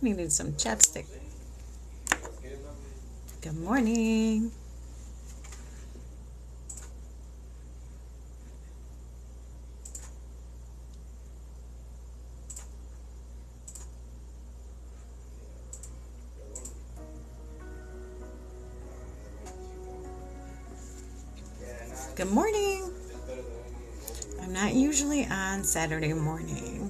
Needed some chapstick. Good morning. Good morning. I'm not usually on Saturday morning.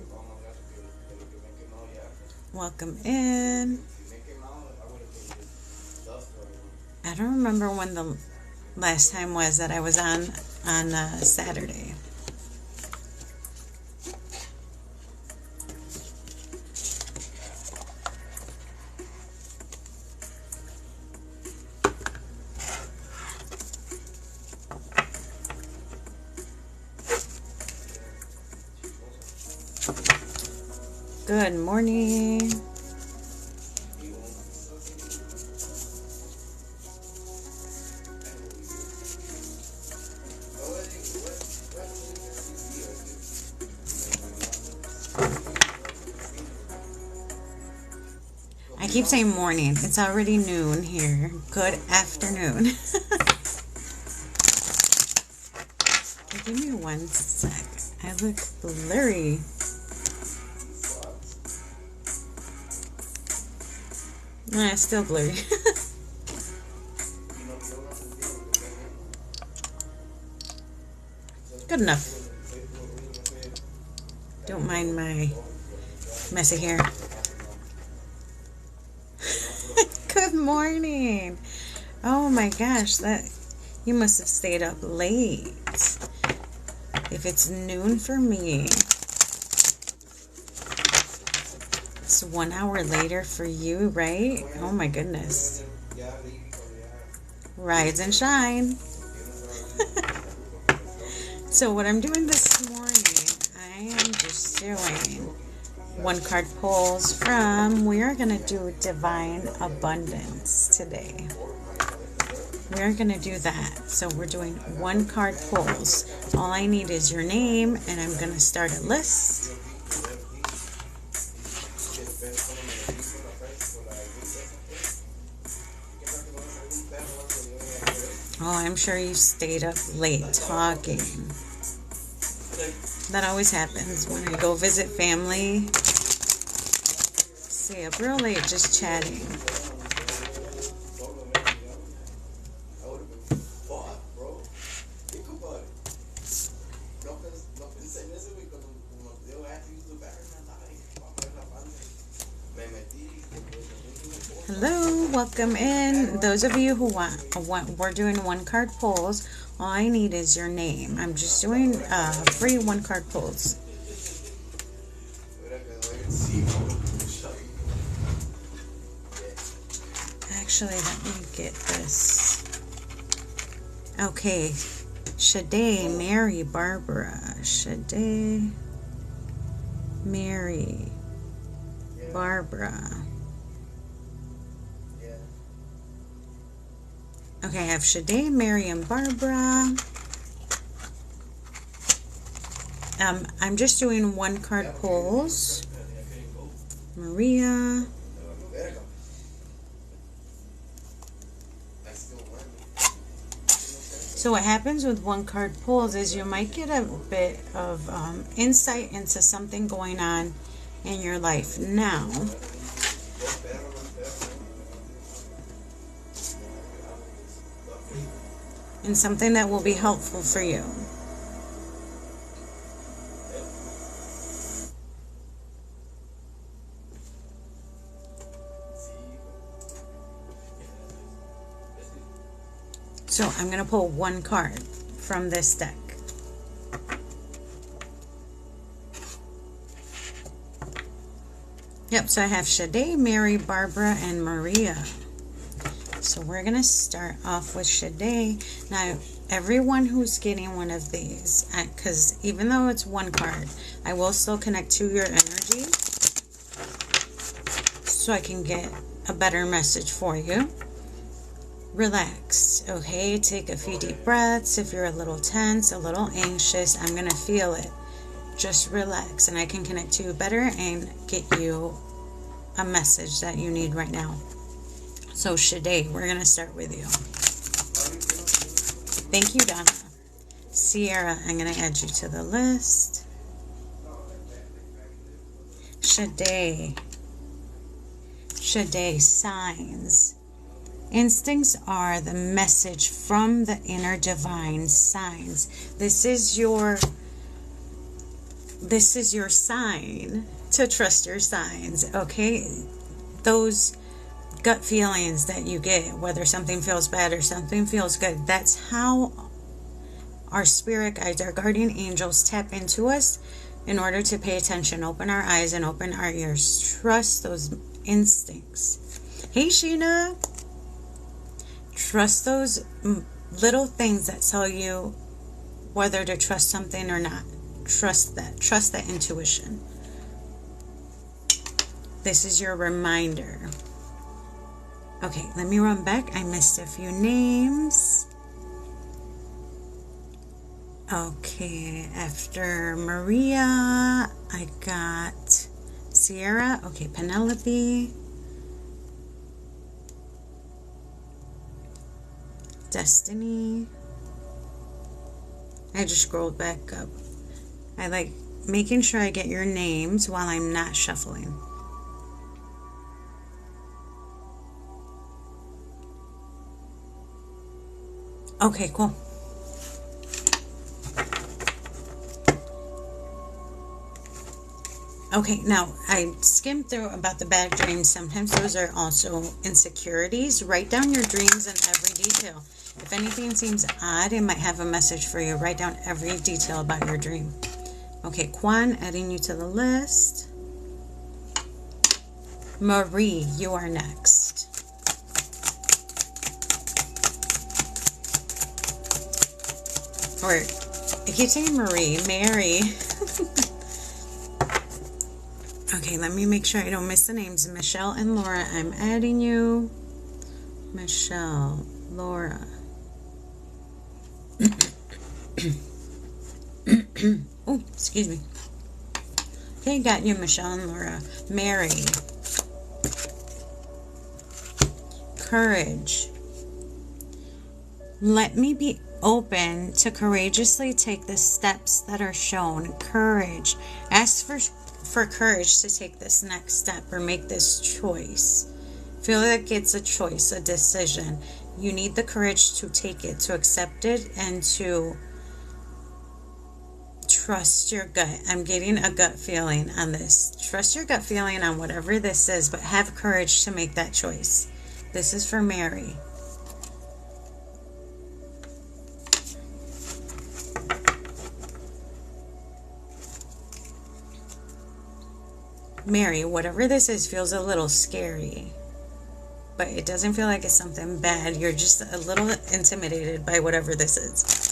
Welcome in. I don't remember when the last time was that I was on Saturday. Good morning. I keep saying morning. It's already noon here. Good afternoon. Give me one sec. I look blurry. Nah, still blurry. Good enough. Don't mind my messy hair. Good morning. Oh my gosh, that you must have stayed up late. If it's noon for me, it's 1 hour later for you, right? Oh my goodness. Rise and shine. So what I'm doing this morning, I am just doing one card pulls from, we are going to do Divine Abundance today. We are going to do that. So we're doing one card pulls. All I need is your name, and I'm going to start a list. Oh, I'm sure you stayed up late talking. That always happens when I go visit family. Stay up real late just chatting. Hello, welcome in. Those of you who want, we're doing one card pulls. All I need is your name. I'm just doing free one card pulls. Actually, let me get this. Okay, Shade, Mary, Barbara. Shade, Mary, Barbara. Okay, I have Shade, Mary, and Barbara. I'm just doing one card pulls. Maria. So what happens with one card pulls is you might get a bit of insight into something going on in your life now. And something that will be helpful for you. So I'm going to pull one card from this deck. Yep, so I have Shade, Mary, Barbara, and Maria. So we're going to start off with Shade. Now, everyone who's getting one of these, because even though it's one card, I will still connect to your energy so I can get a better message for you. Relax, okay? Take a few deep breaths. If you're a little tense, a little anxious, I'm going to feel it. Just relax, and I can connect to you better and get you a message that you need right now. So Shade, we're going to start with you. Thank you, Donna. Sierra, I'm going to add you to the list. Shade, signs. Instincts are the message from the inner divine. Signs. This is your sign to trust your signs, okay? Those gut feelings that you get, whether something feels bad or something feels good, that's how our spirit guides, our guardian angels tap into us in order to pay attention, open our eyes and open our ears. Trust those instincts. Hey, Sheena. Trust those little things that tell you whether to trust something or not. Trust that intuition. This is your reminder. Okay, let me run back. I missed a few names. Okay, after Maria, I got Sierra. Okay, Penelope. Destiny. I just scrolled back up. I like making sure I get your names while I'm not shuffling. Okay, cool. Okay, now I skimmed through about the bad dreams. Sometimes those are also insecurities. Write down your dreams in every detail. If anything seems odd, it might have a message for you. Write down every detail about your dream. Okay, Kwan, adding you to the list. Marie, you are next. Or, I keep saying Marie, Mary. Okay, let me make sure I don't miss the names. Michelle and Laura, I'm adding you. Michelle, Laura. Oh, excuse me. Okay, got you, Michelle and Laura. Mary. Courage. Let me be open to courageously take the steps that are shown. Courage. Ask for courage to take this next step or make this choice. Feel like it's a choice, a decision. You need the courage to take it, to accept it, and to trust your gut. I'm getting a gut feeling on this. Trust your gut feeling on whatever this is, but have courage to make that choice. This is for Mary. Mary, whatever this is feels a little scary, but it doesn't feel like it's something bad. You're just a little intimidated by whatever this is.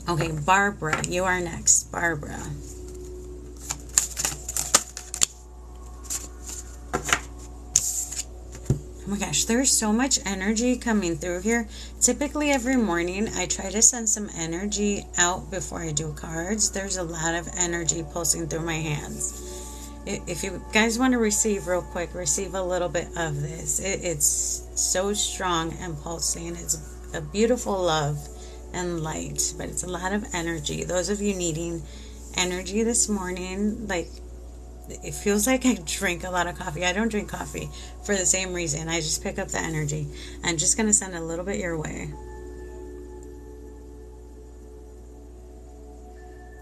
Okay, Barbara, you are next. Barbara. Oh my gosh, there's so much energy coming through here. Typically every morning I try to send some energy out before I do cards. There's a lot of energy pulsing through my hands. If you guys want to receive real quick, receive a little bit of this. It's so strong and pulsing. It's a beautiful love and light, but it's a lot of energy. Those of you needing energy this morning, like, it feels like I drink a lot of coffee. I don't drink coffee for the same reason. I just pick up the energy. I'm just going to send a little bit your way.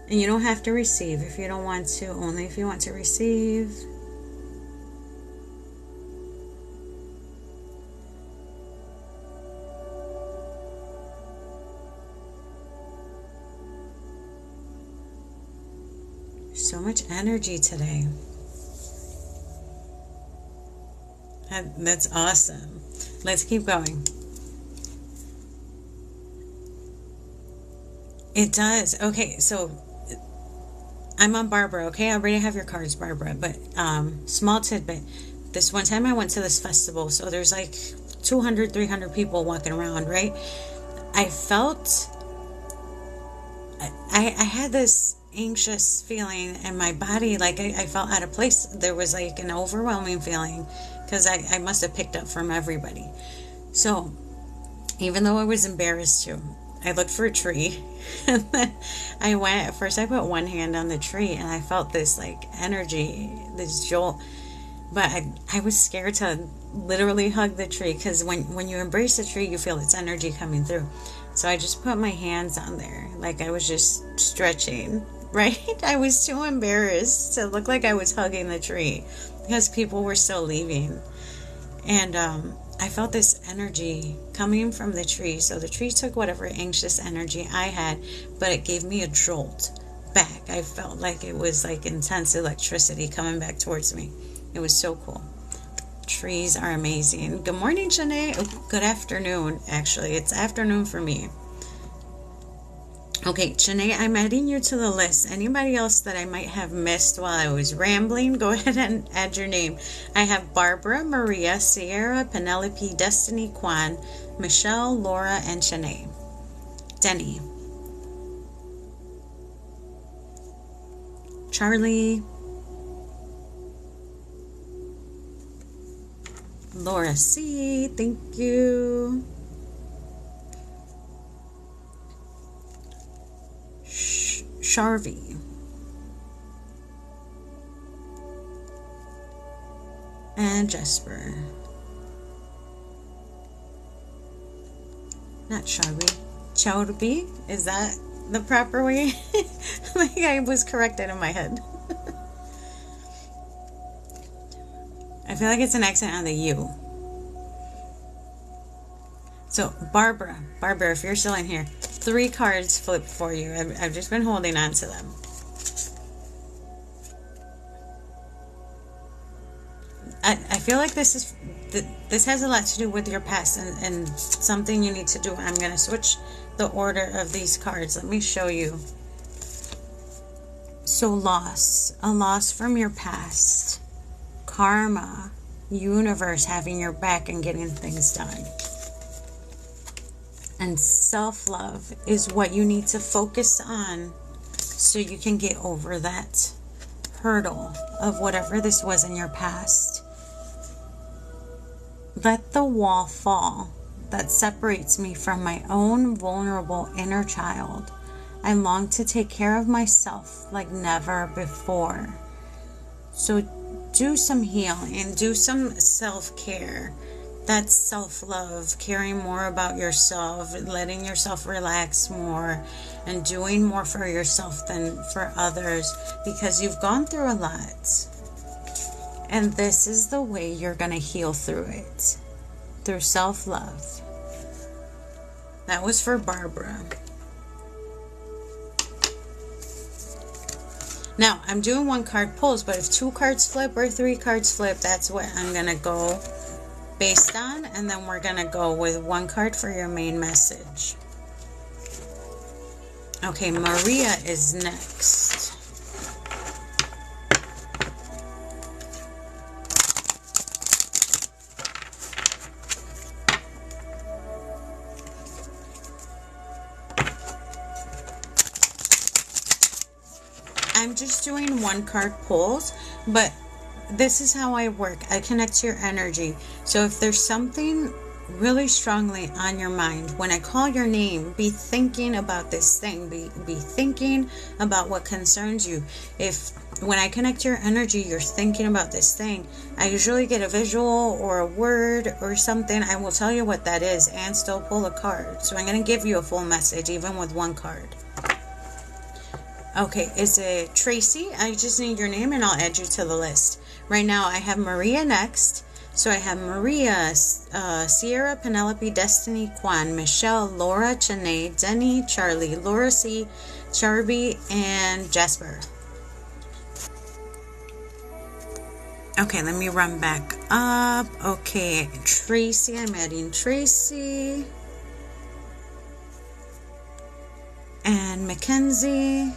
And you don't have to receive if you don't want to, only if you want to receive. So much energy today. That's awesome. Let's keep going. It does. Okay, so I'm on Barbara, okay? I already have your cards, Barbara, but small tidbit. This one time I went to this festival, so there's like 200, 300 people walking around, right? I felt... I had this anxious feeling in my body. Like I felt out of place. There was like an overwhelming feeling because I must have picked up from everybody. So even though I was embarrassed too, I looked for a tree. And then I went, at first I put one hand on the tree and I felt this like energy, this jolt. But I was scared to literally hug the tree because when you embrace the tree, you feel its energy coming through. So I just put my hands on there like I was just stretching, right? I was too embarrassed to look like I was hugging the tree because people were still leaving. And I felt this energy coming from the tree. So the tree took whatever anxious energy I had, but it gave me a jolt back. I felt like it was like intense electricity coming back towards me. It was so cool. Trees are amazing. Good morning, Shanae. Oh, good afternoon, actually. It's afternoon for me. Okay, Shanae, I'm adding you to the list. Anybody else that I might have missed while I was rambling, go ahead and add your name. I have Barbara, Maria, Sierra, Penelope, Destiny, Kwan, Michelle, Laura, and Shanae. Denny. Charlie. Laura C, thank you. Sharvie. And Jesper. Not Sharvie. Chowdhury? Is that the proper way? Like I was corrected in my head. I feel like it's an accent on the U. So, Barbara, if you're still in here, 3 cards flipped for you. I've just been holding on to them. I feel like this has a lot to do with your past and something you need to do. I'm going to switch the order of these cards. Let me show you. So, loss. A loss from your past. Karma, universe having your back and getting things done. And self-love is what you need to focus on so you can get over that hurdle of whatever this was in your past. Let the wall fall that separates me from my own vulnerable inner child. I long to take care of myself like never before. So do some healing, do some self-care. That's self-love, caring more about yourself, letting yourself relax more, and doing more for yourself than for others, because you've gone through a lot. And this is the way you're going to heal through it, through self-love. That was for Barbara. Now, I'm doing 1 card pulls, but if 2 cards flip or 3 cards flip, that's what I'm going to go based on. And then we're going to go with 1 card for your main message. Okay, Maria is next. I'm just doing 1 card pulls, but this is how I work. I connect to your energy. So if there's something really strongly on your mind, when I call your name, be thinking about this thing. Be thinking about what concerns you. If when I connect to your energy, you're thinking about this thing, I usually get a visual or a word or something. I will tell you what that is and still pull a card. So I'm going to give you a full message even with 1 card. Okay, is it Tracy? I just need your name and I'll add you to the list. Right now I have Maria next. So I have Maria, Sierra, Penelope, Destiny, Kwan, Michelle, Laura, Chanae, Denny, Charlie, Laura C, Charby, and Jasper. Okay, let me run back up. Okay, Tracy, I'm adding Tracy. And Mackenzie.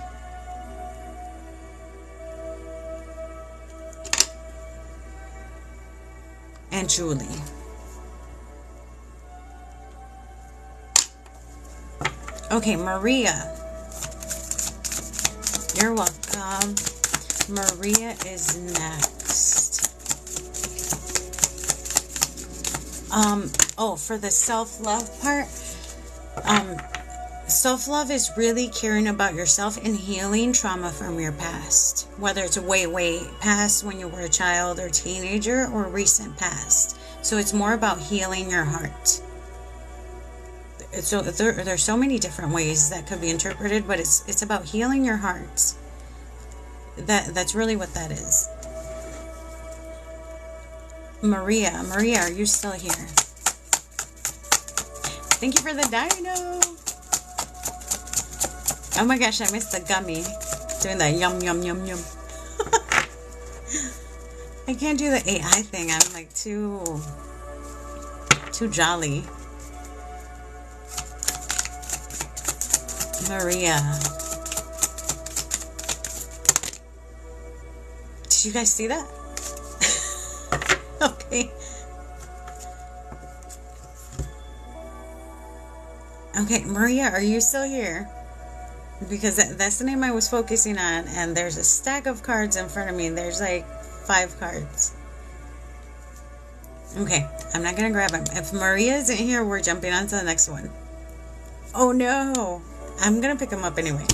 And Julie. Okay, Maria. You're welcome. Maria is next. Oh, for the self-love part, self-love is really caring about yourself and healing trauma from your past, whether it's way past when you were a child or teenager or recent past. So it's more about healing your heart. So there's so many different ways that could be interpreted, but it's about healing your heart. That's really what that is. Maria, are you still here? Thank you for the dino. Oh my gosh, I missed the gummy. Doing the yum, yum, yum, yum. I can't do the AI thing. I'm like too jolly. Maria. Did you guys see that? Okay. Okay, Maria, are you still here? Because that's the name I was focusing on, and there's a stack of cards in front of me. There's like 5 cards. Okay, I'm not gonna grab them. If Maria isn't here, we're jumping on to the next one. Oh no, I'm gonna pick them up anyway.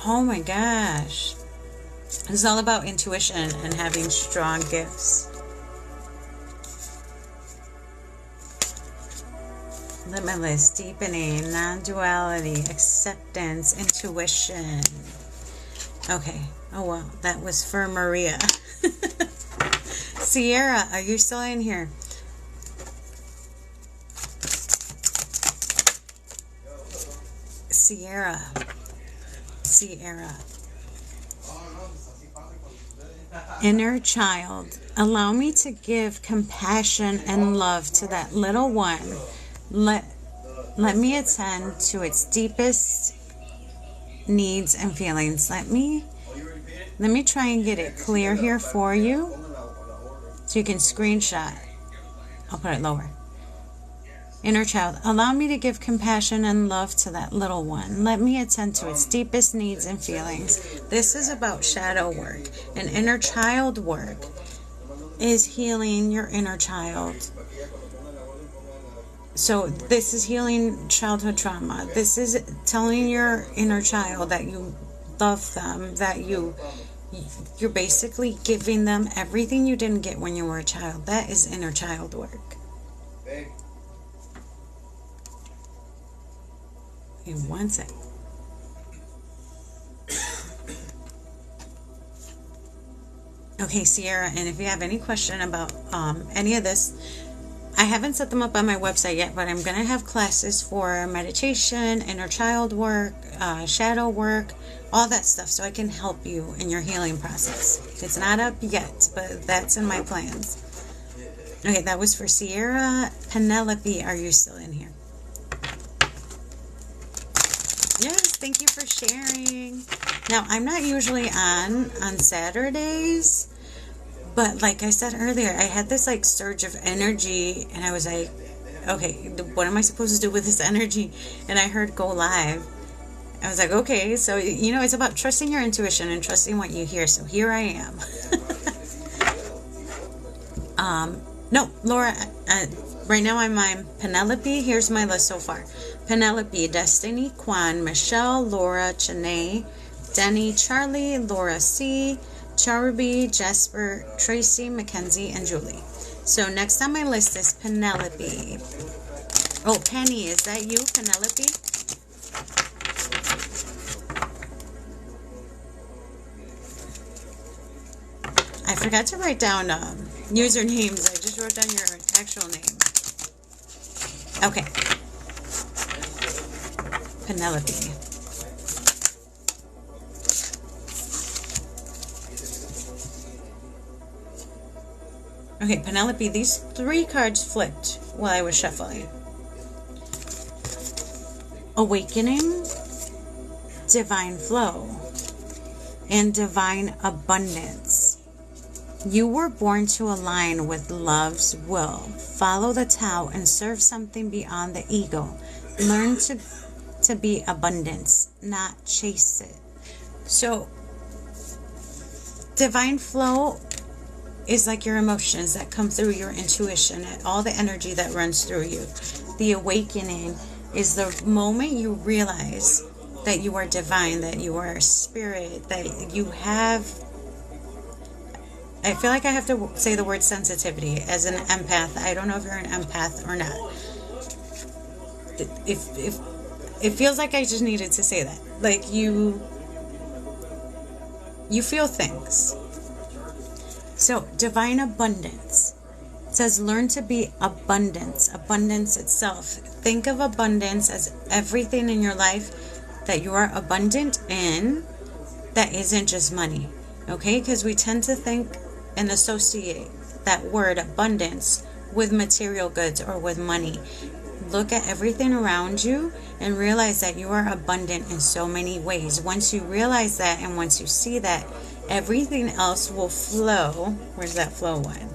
Oh my gosh. It's all about intuition and having strong gifts. Limitless, deepening, non-duality, acceptance, intuition. Okay. Oh, well, that was for Maria. Sierra, are you still in here? Sierra. Inner child, allow me to give compassion and love to that little one. Let me attend to its deepest needs and feelings. Let me try and get it clear here for you so you can screenshot. I'll put it lower. Inner child, allow me to give compassion and love to that little one. Let me attend to its deepest needs and feelings. This is about shadow work. And inner child work is healing your inner child. So this is healing childhood trauma. This is telling your inner child that you love them, that you're basically giving them everything you didn't get when you were a child. That is inner child work. Okay, one sec. Okay, Sierra, and if you have any question about any of this, I haven't set them up on my website yet, but I'm going to have classes for meditation, inner child work, shadow work, all that stuff, so I can help you in your healing process. It's not up yet, but that's in my plans. Okay, that was for Sierra. Penelope, are you still in here? Yes, thank you for sharing. Now, I'm not usually on Saturdays, but like I said earlier, I had this like surge of energy, and I was like, okay, what am I supposed to do with this energy? And I heard go live. I was like, okay, so, you know, it's about trusting your intuition and trusting what you hear. So here I am. No, Laura, right now I'm on Penelope. Here's my list so far. Penelope, Destiny, Quan, Michelle, Laura, Chanae, Denny, Charlie, Laura C., Charuby, Jasper, Tracy, Mackenzie, and Julie. So next on my list is Penelope. Oh, Penny, is that you, Penelope? I forgot to write down usernames. I just wrote down your actual name. Okay. Penelope. Okay, Penelope, these 3 cards flipped while I was shuffling. Awakening, divine flow, and divine abundance. You were born to align with love's will. Follow the Tao and serve something beyond the ego. Learn to be abundance, not chase it. So, divine flow is like your emotions that come through your intuition, and all the energy that runs through you. The awakening is the moment you realize that you are divine, that you are a spirit, that you have... I feel like I have to say the word sensitivity as an empath. I don't know if you're an empath or not. If it feels like I just needed to say that. Like you feel things. So, divine abundance. It says learn to be abundance. Abundance itself. Think of abundance as everything in your life that you are abundant in that isn't just money. Okay? Because we tend to think and associate that word abundance with material goods or with money. Look at everything around you and realize that you are abundant in so many ways. Once you realize that and once you see that, everything else will flow. Where's that flow one?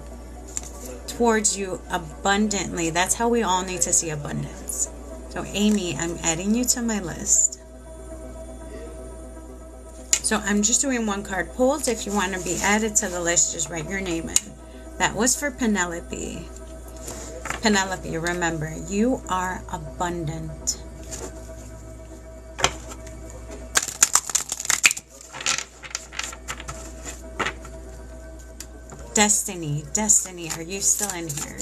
Towards you abundantly. That's how we all need to see abundance. So Amy, I'm adding you to my list. So I'm just doing one card pulls. If you want to be added to the list, just write your name in. That was for Penelope. Penelope, remember, you are abundant. Destiny, Destiny, are you still in here?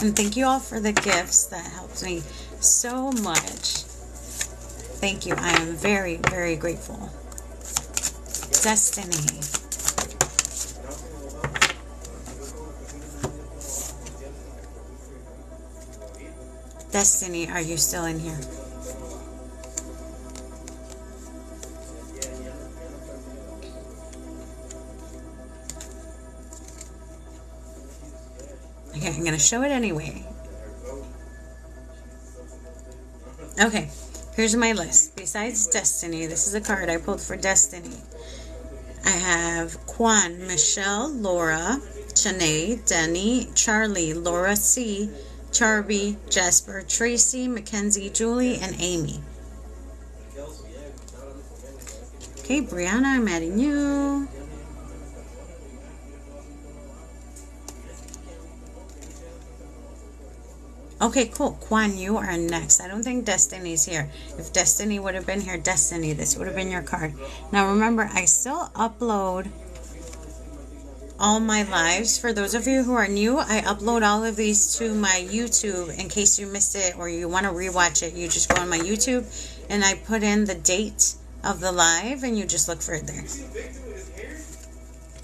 And thank you all for the gifts. That helps me so much. Thank you. I am very, very grateful. Destiny. Destiny, are you still in here? Okay, I'm going to show it anyway. Okay, here's my list. Besides Destiny, this is a card I pulled for Destiny. I have Quan, Michelle, Laura, Chanae, Denny, Charlie, Laura C., Charby, Jasper, Tracy, Mackenzie, Julie, and Amy. Okay, Brianna, I'm adding you. Okay, cool. Quan, you are next. I don't think Destiny's here. If Destiny would have been here, Destiny, this would have been your card. Now remember, I still upload all my lives. For those of you who are new, I upload all of these to my YouTube. In case you missed it or you want to rewatch it, you just go on my YouTube and I put in the date of the live and you just look for it there.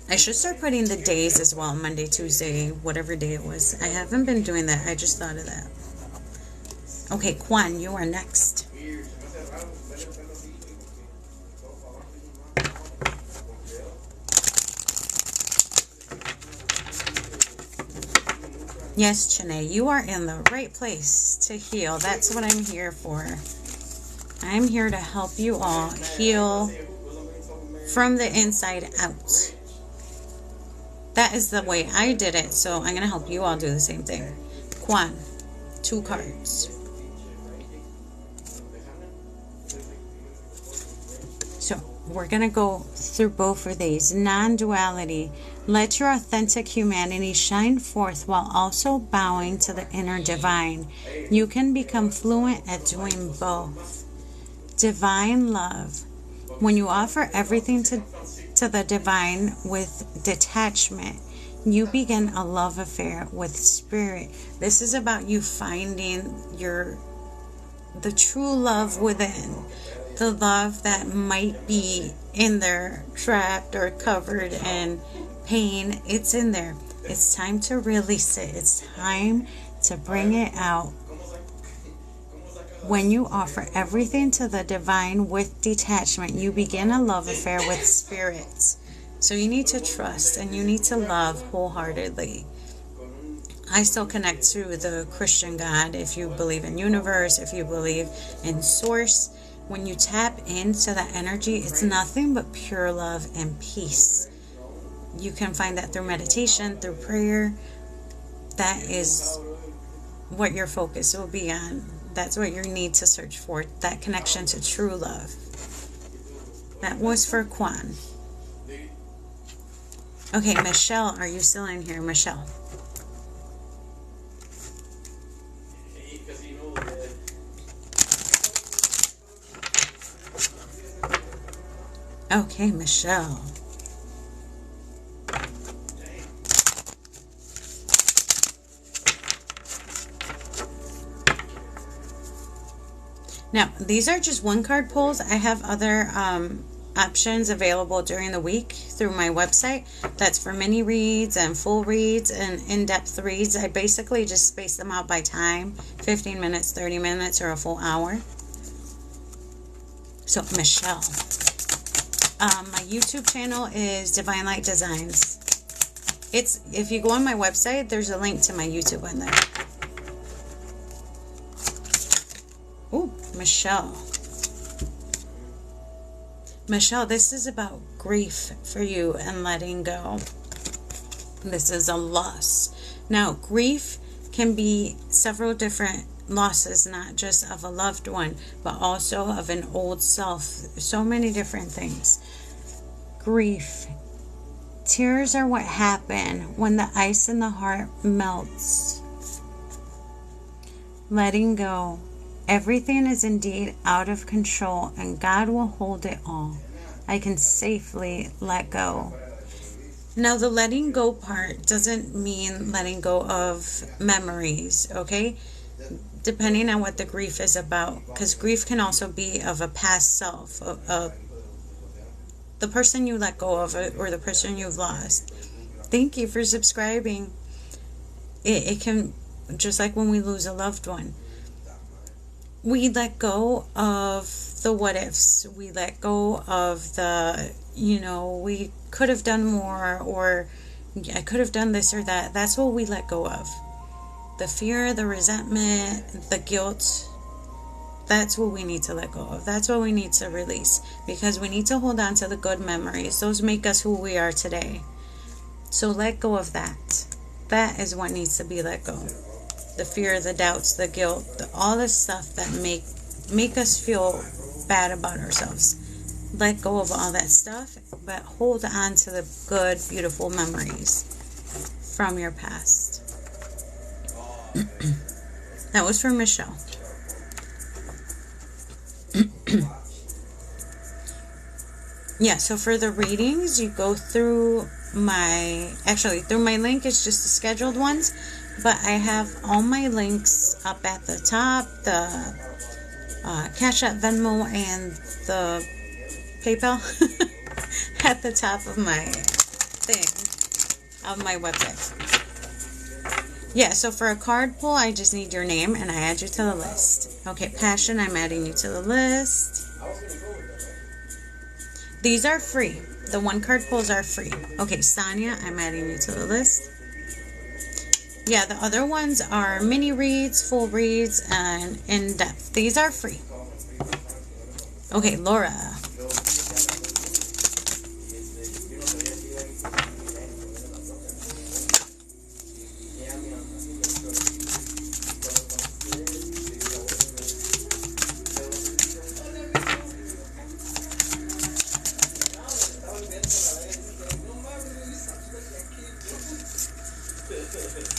I should start putting the days as well. Monday, Tuesday, whatever day it was. I haven't been doing that. I just thought of that. Okay, Quan, you are next. Yes, Chanae, you are in the right place to heal. That's what I'm here for. I'm here to help you all heal from the inside out. That is the way I did it, so I'm going to help you all do the same thing. Quan, 2 cards. So we're going to go through both of these. Non-duality. Let your authentic humanity shine forth while also bowing to the inner divine. You can become fluent at doing both. Divine love. When you offer everything to the divine with detachment, you begin a love affair with spirit. This is about you finding the true love within, the love that might be in there trapped or covered in pain. It's in there. It's time to release it. It's time to bring it out. When you offer everything to the divine with detachment, you begin a love affair with spirits. So you need to trust and you need to love wholeheartedly. I still connect to the Christian God. If you believe in universe, if you believe in source, when you tap into that energy, it's nothing but pure love and peace. You can find that through meditation, through prayer. That is what your focus will be on. That's what you need to search for, that connection to true love. That was for Quan. Okay, Michelle, are you still in here, Michelle? Okay, Michelle. Now, these are just one card pulls. I have other options available during the week through my website. That's for mini reads and full reads and in-depth reads. I basically just space them out by time, 15 minutes, 30 minutes, or a full hour. So, Michelle. My YouTube channel is Divine Light Designs. If you go on my website, there's a link to my YouTube on there. Ooh, Michelle. Michelle, this is about grief for you and letting go. This is a loss. Now, grief can be several different losses, not just of a loved one, but also of an old self. So many different things. Grief. Tears are what happen when the ice in the heart melts. Letting go. Everything is indeed out of control, and God will hold it all. I can safely let go. Now, the letting go part doesn't mean letting go of memories, okay? Depending on what the grief is about, because grief can also be of a past self, the person you let go of, or the person you've lost. Thank you for subscribing. It can, just like when we lose a loved one, we let go of the what ifs. We let go of the, we could have done more, or I could have done this or that. That's what we let go of. The fear, the resentment, the guilt, that's what we need to let go of. That's what we need to release, because we need to hold on to the good memories. Those make us who we are today. So let go of that. That is what needs to be let go. The fear, the doubts, the guilt, all the stuff that make us feel bad about ourselves. Let go of all that stuff, but hold on to the good, beautiful memories from your past. That was for Michelle. Yeah, so for the readings, you go through my link. It's just the scheduled ones, but I have all my links up at the top, the Cash App, Venmo, and the PayPal at the top of my thing, of my website. Yeah, so for a card pull, I just need your name and I add you to the list. Okay, Passion, I'm adding you to the list. These are free. The one card pulls are free. Okay, Sonia, I'm adding you to the list. Yeah, the other ones are mini reads, full reads, and in-depth. These are free. Okay, Laura.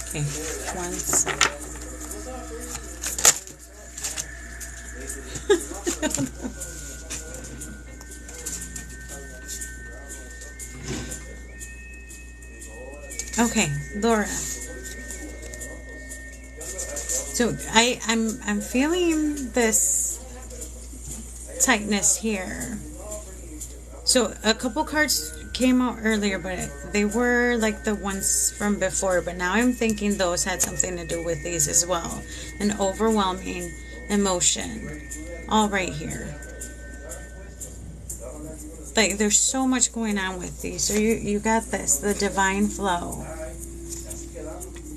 Okay, 1 second. Okay, Laura. So I'm feeling this tightness here. So a couple cards came out earlier, but they were like the ones from before, but now I'm thinking those had something to do with these as well. An overwhelming emotion, all right here. Like there's so much going on with these. So you got this, the divine flow.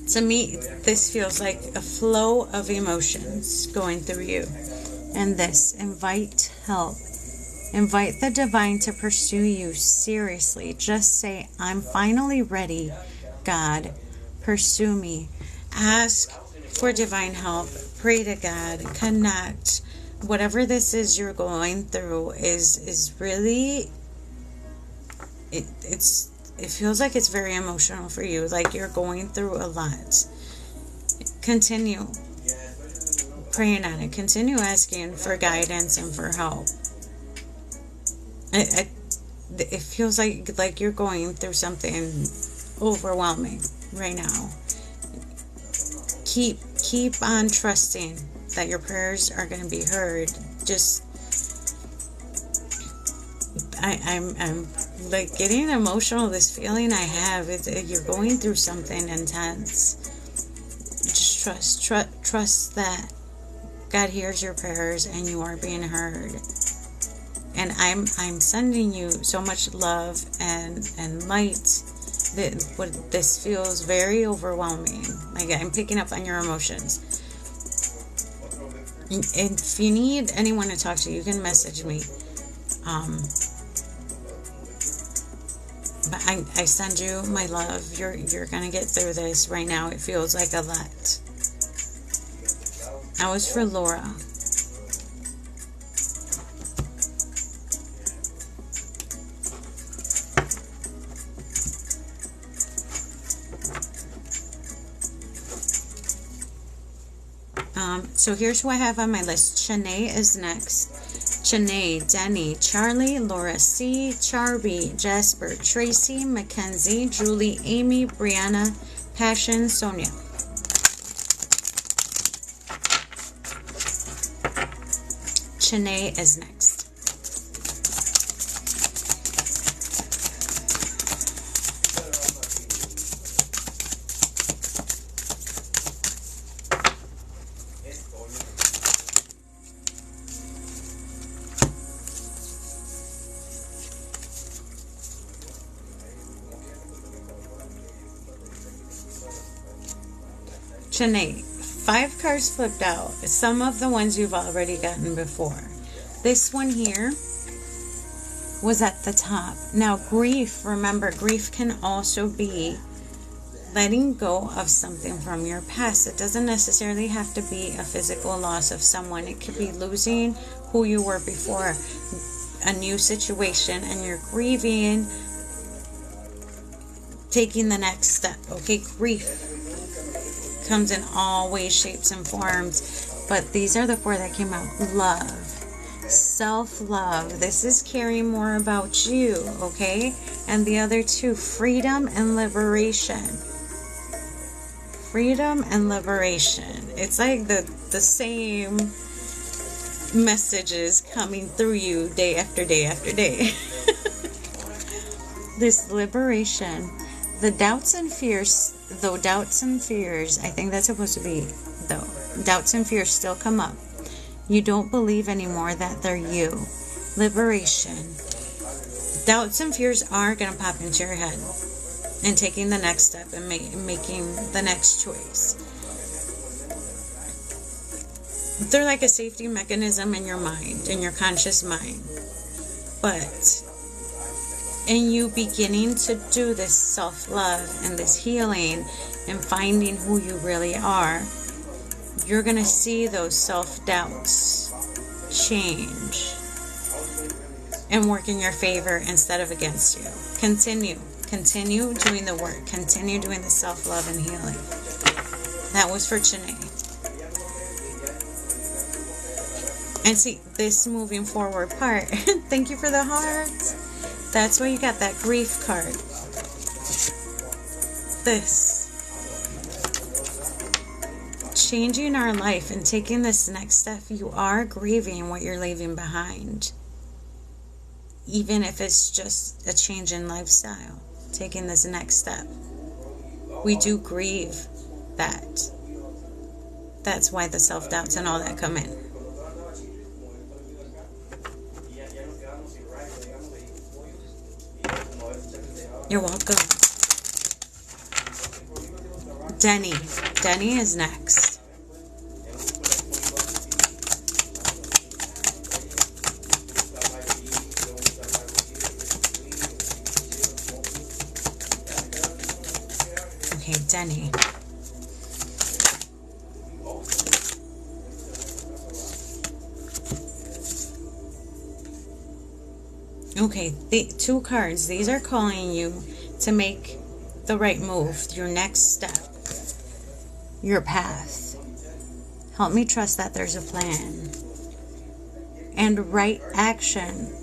To me, this feels like a flow of emotions going through you. And this, invite help. Invite the divine to pursue you seriously. Just say, I'm finally ready, God. Pursue me. Ask for divine help. Pray to God. Connect. Whatever this is you're going through is really, it feels like it's very emotional for you. Like you're going through a lot. Continue praying on it. Continue asking for guidance and for help. It feels like you're going through something overwhelming right now. Keep on trusting that your prayers are going to be heard. Just I'm like getting emotional. This feeling I have is you're going through something intense. Just trust that God hears your prayers and you are being heard. And I'm sending you so much love and light. This feels very overwhelming. Like I'm picking up on your emotions. And if you need anyone to talk to, you can message me. But I send you my love. You're gonna get through this. Right now it feels like a lot. That was for Laura. So here's who I have on my list. Chanae is next. Chanae, Denny, Charlie, Laura C, Charby, Jasper, Tracy, Mackenzie, Julie, Amy, Brianna, Passion, Sonia. Chanae is next. Chanae, 5 cards flipped out. Some of the ones you've already gotten before. This one here was at the top. Now, grief, remember, grief can also be letting go of something from your past. It doesn't necessarily have to be a physical loss of someone. It could be losing who you were before, a new situation, and you're grieving, taking the next step. Okay, grief comes in all ways, shapes, and forms. But these are the 4 that came out. Love. Self-love. This is caring more about you, okay? And the other 2, freedom and liberation. Freedom and liberation. It's like the same messages coming through you day after day after day. This liberation. The doubts and fears, I think that's supposed to be, though, doubts and fears still come up. You don't believe anymore that they're you. Liberation. Doubts and fears are going to pop into your head. And taking the next step and making the next choice. They're like a safety mechanism in your mind, in your conscious mind. But in you beginning to do this self-love and this healing and finding who you really are, you're going to see those self-doubts change and work in your favor instead of against you. Continue doing the work. Continue doing the self-love and healing. That was for Chanae. And see, this moving forward part. Thank you for the hearts. That's why you got that grief card. This. Changing our life and taking this next step, you are grieving what you're leaving behind. Even if it's just a change in lifestyle. Taking this next step. We do grieve that. That's why the self-doubts and all that come in. You're welcome. Denny is next. Okay, Denny. Okay, the two cards, these are calling you to make the right move, your next step, your path. Help me trust that there's a plan. And right action.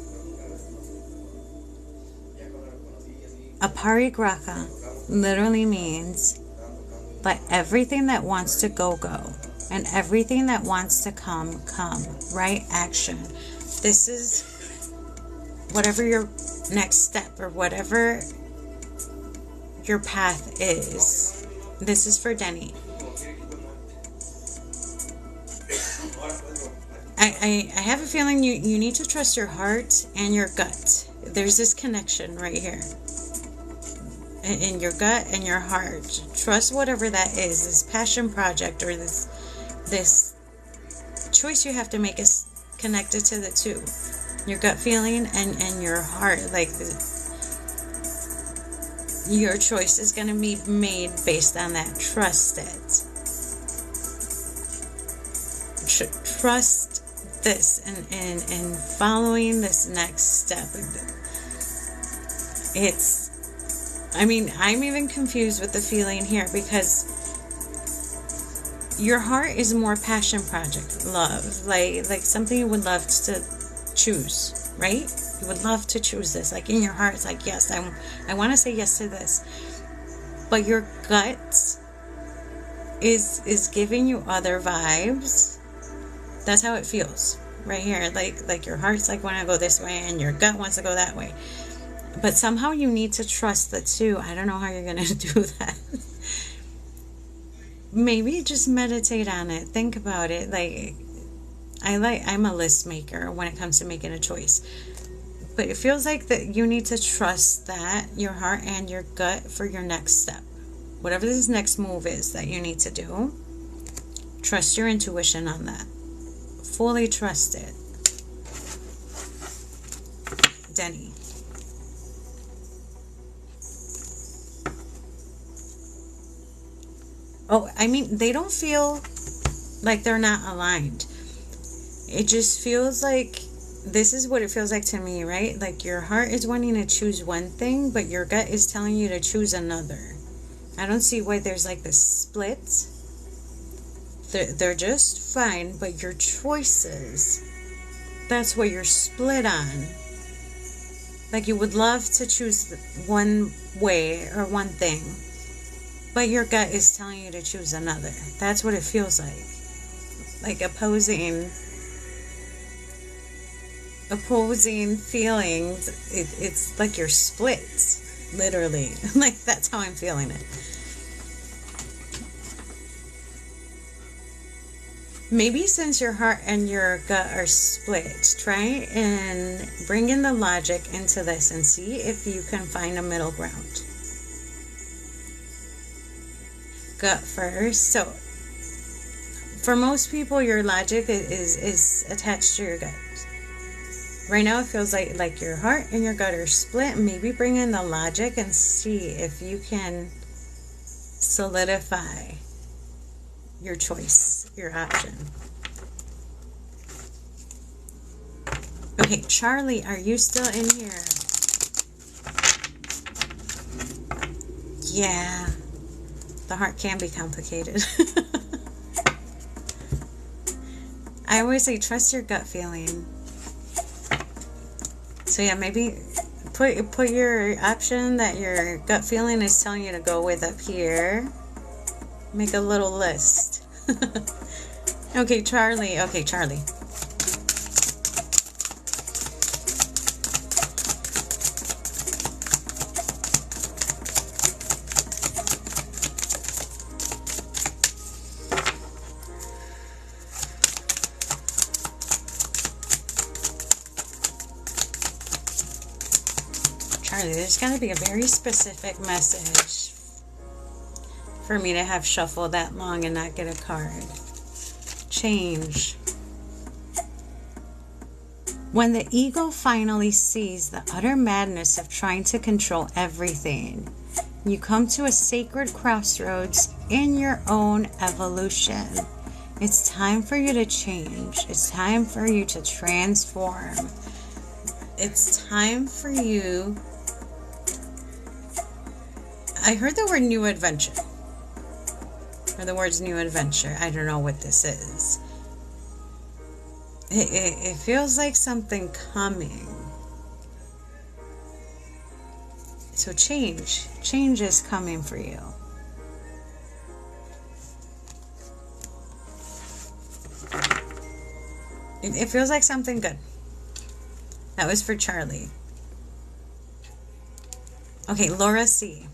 Aparigraka literally means let everything that wants to go, go. And everything that wants to come, come. Right action. This is whatever your next step or whatever your path is. This is for Denny. I have a feeling you need to trust your heart and your gut. There's this connection right here. In your gut and your heart. Trust whatever that is. This passion project or this choice you have to make is connected to the two. Your gut feeling and your heart. Like your choice is going to be made based on that. Trust it. Trust this and following this next step. I'm even confused with the feeling here because your heart is more passion project, love, like something you would love to choose, right? You would love to choose this, like in your heart, it's like, yes, I want to say yes to this, but your gut is giving you other vibes. That's how it feels right here. Like your heart's like, want to go this way and your gut wants to go that way. But somehow you need to trust the two. I don't know how you're going to do that. Maybe just meditate on it. Think about it. I'm a list maker when it comes to making a choice. But it feels like that you need to trust that, your heart and your gut, for your next step. Whatever this next move is that you need to do, trust your intuition on that. Fully trust it. Denny. Oh, they don't feel like they're not aligned. It just feels like, this is what it feels like to me, right? Like your heart is wanting to choose one thing, but your gut is telling you to choose another. I don't see why there's like this split. They're just fine, but your choices, that's what you're split on. Like you would love to choose one way or one thing, but your gut is telling you to choose another. That's what it feels like. Like opposing feelings. It's like you're split, literally. Like that's how I'm feeling it. Maybe since your heart and your gut are split, try and bring in the logic into this and see if you can find a middle ground. Gut first. So for most people, your logic is attached to your gut. Right now it feels like your heart and your gut are split. Maybe bring in the logic and see if you can solidify your choice, your option. Okay, Charlie, are you still in here? Yeah, the heart can be complicated. I always say trust your gut feeling. So yeah, maybe put your option that your gut feeling is telling you to go with up here. Make a little list. Okay, Charlie. Charlie, there's going to be a very specific message for me to have shuffled that long and not get a card. Change. When the ego finally sees the utter madness of trying to control everything, You come to a sacred crossroads in your own evolution. It's time for you to change. It's time for you to transform. It's time for you. I heard the word new adventure. Or the words new adventure. I don't know what this is. It feels like something coming. So change is coming for you. It feels like something good. That was for Charlie. Okay, Laura C.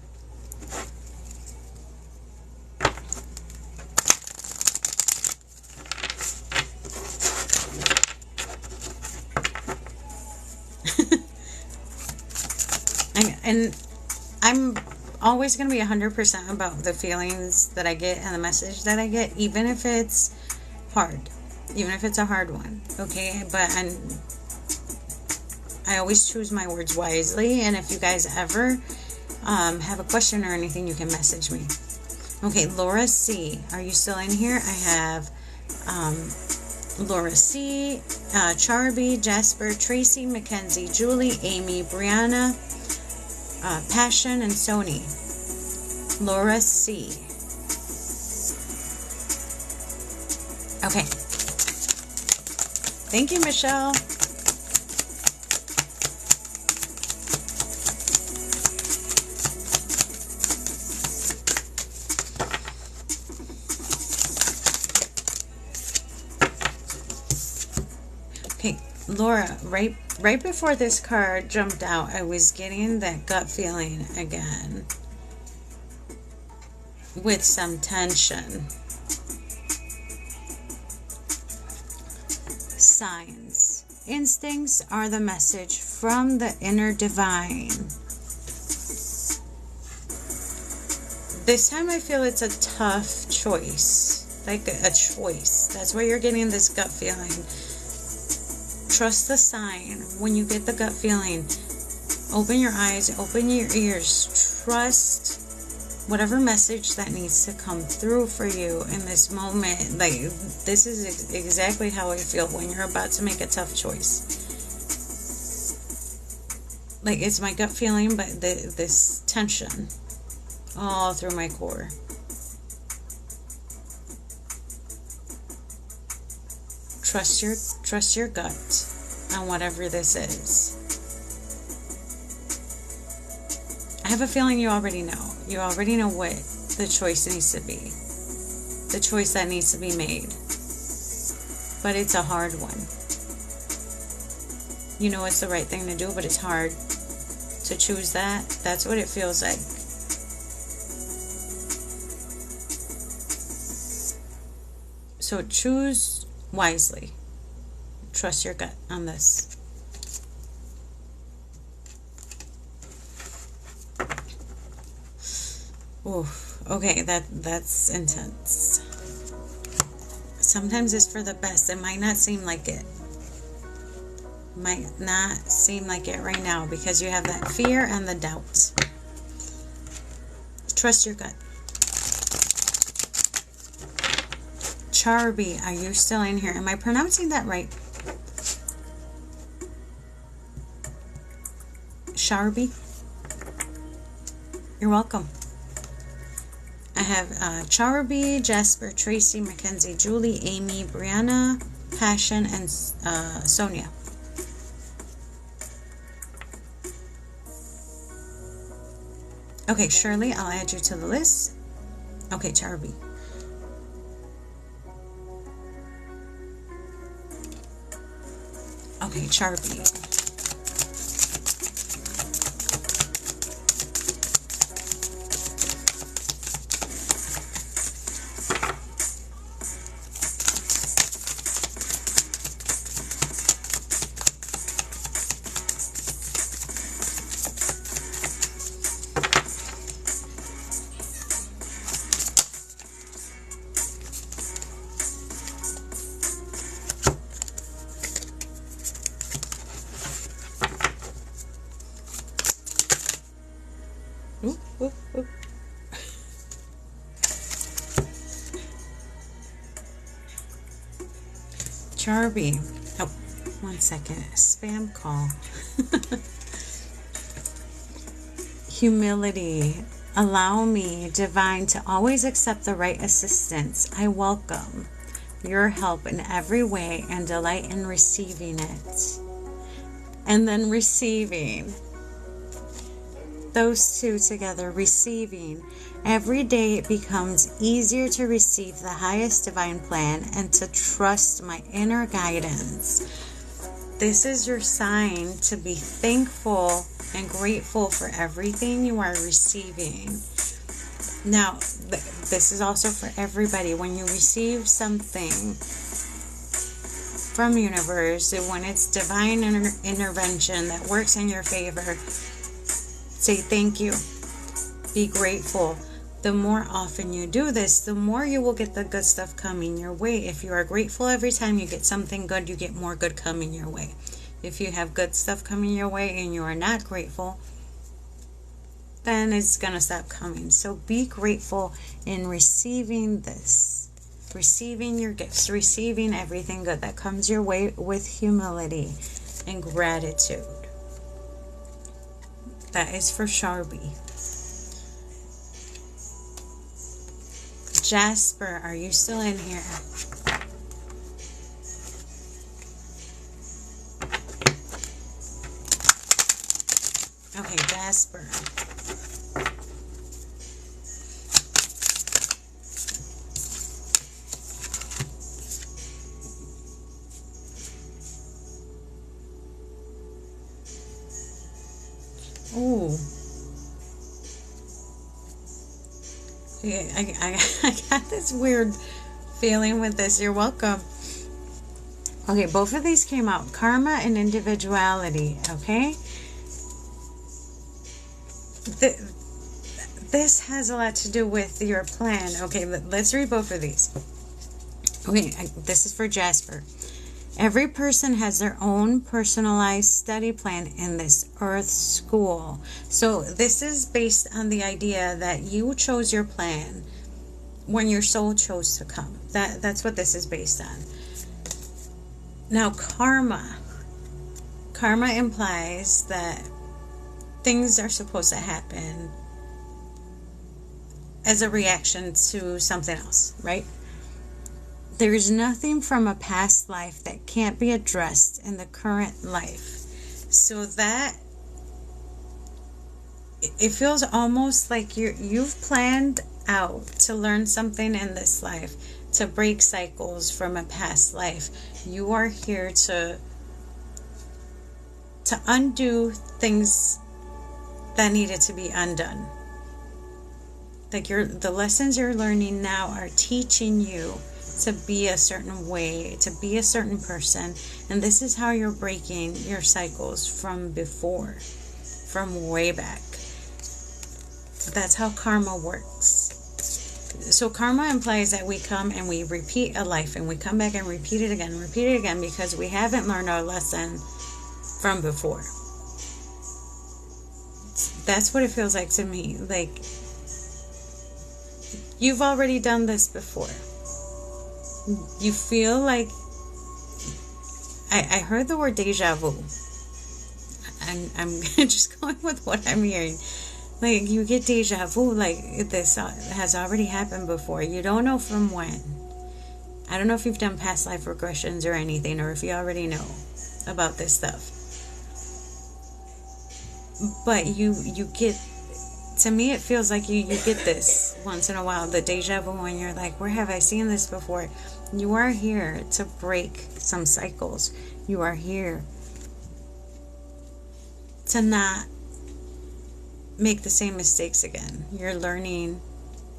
And I'm always going to be 100% about the feelings that I get and the message that I get, even if it's hard, even if it's a hard one, okay? But I always choose my words wisely, and if you guys ever have a question or anything, you can message me. Okay, Laura C., are you still in here? I have Laura C., Charby, Jasper, Tracy, Mackenzie, Julie, Amy, Brianna, Passion, and Sony. Laura C. Okay. Thank you, Michelle. Okay, Laura, right before this card jumped out, I was getting that gut feeling again with some tension. Signs. Instincts are the message from the inner divine. This time I feel it's a tough choice, like a choice. That's why you're getting this gut feeling. Trust the sign. When you get the gut feeling, open your eyes, open your ears, trust whatever message that needs to come through for you in this moment. Like, this is exactly how I feel when you're about to make a tough choice. Like, it's my gut feeling, but this tension all through my core. Trust your gut on whatever this is. I have a feeling you already know. You already know what the choice needs to be. The choice that needs to be made. But it's a hard one. You know it's the right thing to do, but it's hard to choose that. That's what it feels like. So choose wisely. Trust your gut on this. Oof. Okay, that's intense. Sometimes it's for the best. It might not seem like it. Might not seem like it right now because you have that fear and the doubt. Trust your gut. Charby, are you still in here? Am I pronouncing that right? Charby? You're welcome. I have Charby, Jasper, Tracy, Mackenzie, Julie, Amy, Brianna, Passion, and Sonia. Okay, Shirley, I'll add you to the list. Okay, Charby. Okay, Charby. Charby. Oh, 1 second. Spam call. Humility. Allow me, divine, to always accept the right assistance. I welcome your help in every way and delight in receiving it. And then receiving. Those two together, receiving. Every day it becomes easier to receive the highest divine plan and to trust my inner guidance. This is your sign to be thankful and grateful for everything you are receiving. Now, this is also for everybody. When you receive something from universe, when it's divine intervention that works in your favor, say thank you. Be grateful. The more often you do this, the more you will get the good stuff coming your way. If you are grateful every time you get something good, you get more good coming your way. If you have good stuff coming your way and you are not grateful, then it's going to stop coming. So be grateful in receiving this, receiving your gifts, receiving everything good that comes your way with humility and gratitude. That is for Charby. Jasper, are you still in here? Okay, Jasper. Ooh. Yeah, I got this weird feeling with this. You're welcome. Okay, both of these came out. Karma and individuality, okay? This has a lot to do with your plan. Okay, let's read both of these. Okay, this is for Jasper. Every person has their own personalized study plan in this earth school. So this is based on the idea that you chose your plan when your soul chose to come. That's what this is based on. Now, karma. Karma implies that things are supposed to happen as a reaction to something else, right? There's nothing from a past life that can't be addressed in the current life. So that it feels almost like you've planned out to learn something in this life, to break cycles from a past life. You are here to undo things that needed to be undone. Like the lessons you're learning now are teaching you to be a certain way, to be a certain person. And this is how you're breaking your cycles from before, from way back. That's how karma works. So karma implies that we come and we repeat a life, and we come back and repeat it again because we haven't learned our lesson from before. That's what it feels like to me. Like, you've already done this before. You feel like, I heard the word deja vu. I'm just going with what I'm hearing. Like, you get deja vu, like this has already happened before. You don't know from when. I don't know if you've done past life regressions or anything, or if you already know about this stuff. But you get, to me it feels like you get this once in a while, the deja vu, when you're like, where have I seen this before? You are here to break some cycles. You are here to not make the same mistakes again. You're learning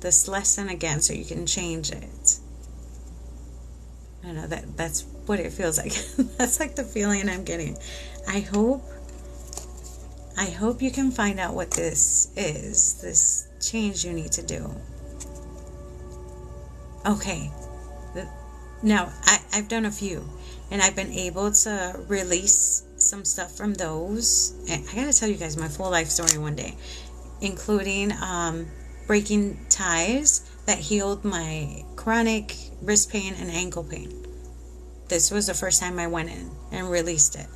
this lesson again so you can change it. I know that's what it feels like. That's like the feeling I'm getting. I hope you can find out what this is, this change you need to do. Okay. Now, I've done a few, and I've been able to release some stuff from those. And I gotta tell you guys my full life story one day, including breaking ties that healed my chronic wrist pain and ankle pain. this was the first time I went in and released it.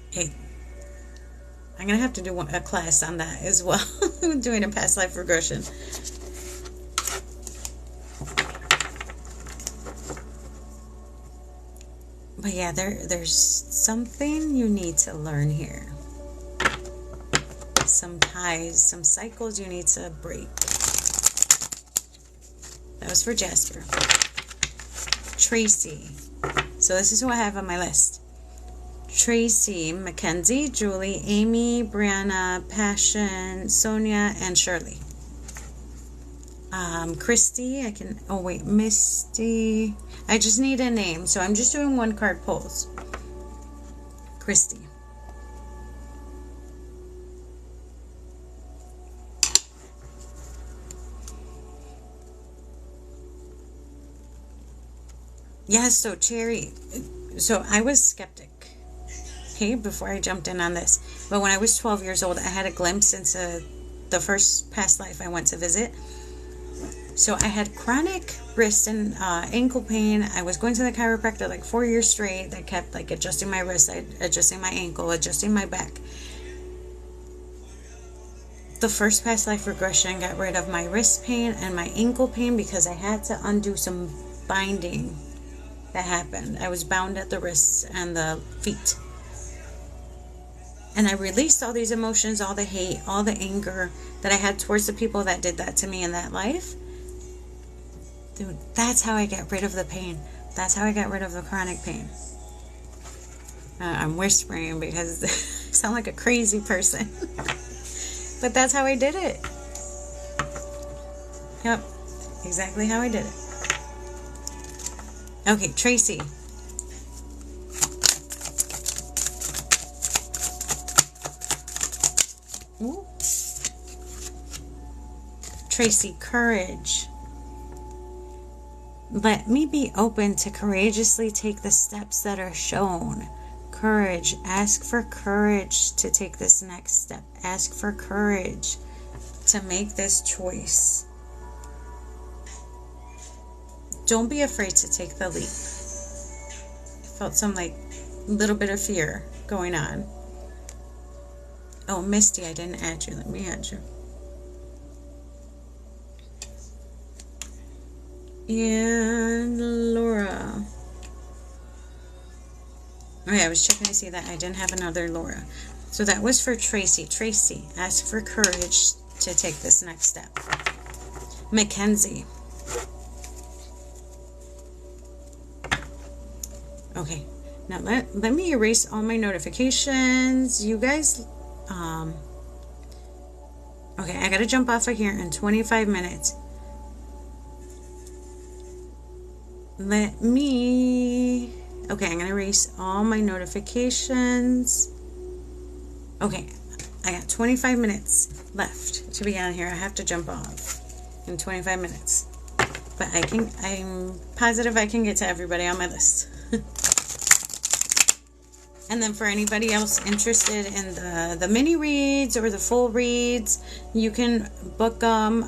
Hey, I'm going to have to do a class on that as well. Doing a past life regression. But yeah, there's something you need to learn here. Some ties, some cycles you need to break. That was for Jasper. Tracy. So this is who I have on my list. Tracy, Mackenzie, Julie, Amy, Brianna, Passion, Sonia, and Shirley. Christy, Misty. I just need a name, so I'm just doing 1 card pulls. Christy. Yeah, so Cherry. So I was skeptic, okay, before I jumped in on this. But when I was 12 years old, I had a glimpse into the first past life I went to visit. So I had chronic wrist and ankle pain. I was going to the chiropractor like 4 years straight. That kept like adjusting my wrist, adjusting my ankle, adjusting my back. The first past life regression got rid of my wrist pain and my ankle pain because I had to undo some binding that happened. I was bound at the wrists and the feet. And I released all these emotions, all the hate, all the anger that I had towards the people that did that to me in that life. Dude, that's how I get rid of the pain. That's how I got rid of the chronic pain. I'm whispering because I sound like a crazy person. But that's how I did it. Yep, exactly how I did it. Okay, Tracy. Ooh. Tracy, courage. Let me be open to courageously take the steps that are shown. Courage. Ask for courage to take this next step. Ask for courage to make this choice. Don't be afraid to take the leap. I felt some little bit of fear going on. Oh, Misty, I didn't add you. Let me add you. And Laura. Okay, I was checking to see that I didn't have another Laura. So that was for Tracy. Tracy, ask for courage to take this next step. Mackenzie. Okay, now let me erase all my notifications. You guys, okay, I gotta jump off of here in 25 minutes. Okay, I'm gonna erase all my notifications. Okay, I got 25 minutes left to be on here. I have to jump off in 25 minutes. But I'm positive I can get to everybody on my list. And then for anybody else interested in the mini reads or the full reads, you can book them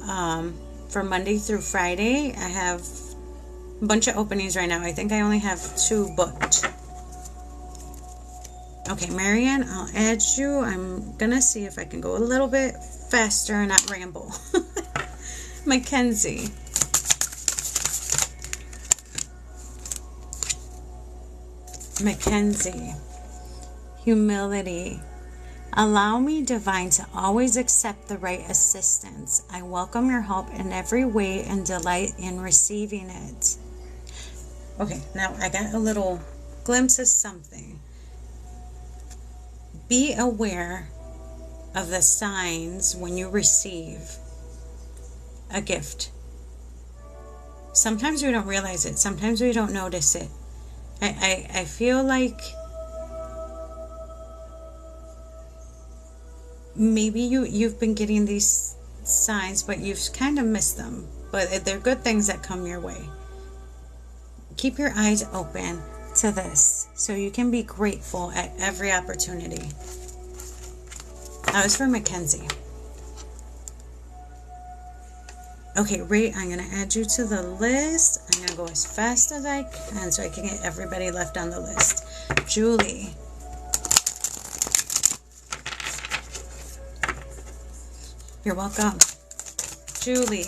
for Monday through Friday. I have a bunch of openings right now. I think I only have 2 booked. Okay, Marianne, I'll add you. I'm going to see if I can go a little bit faster and not ramble. Mackenzie. Mackenzie. Humility. Allow me, Divine, to always accept the right assistance. I welcome your help in every way and delight in receiving it. Okay, now I got a little glimpse of something. Be aware of the signs when you receive a gift. Sometimes we don't realize it. Sometimes we don't notice it. I feel like maybe you've been getting these signs, but you've kind of missed them. But they're good things that come your way. Keep your eyes open to this so you can be grateful at every opportunity. That was for Mackenzie. Okay, Ray, I'm going to add you to the list. I'm going to go as fast as I can so I can get everybody left on the list. Julie. You're welcome. Julie.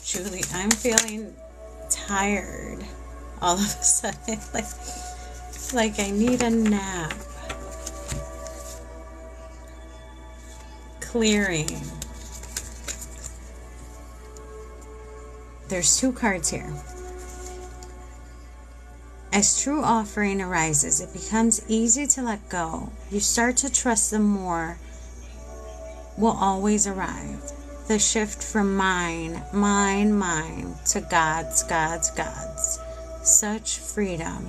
Julie, I'm feeling tired all of a sudden. like I need a nap. Clearing. There's 2 cards here. As true offering arises, it becomes easy to let go. You start to trust the more will always arrive. The shift from mine to God's. Such freedom.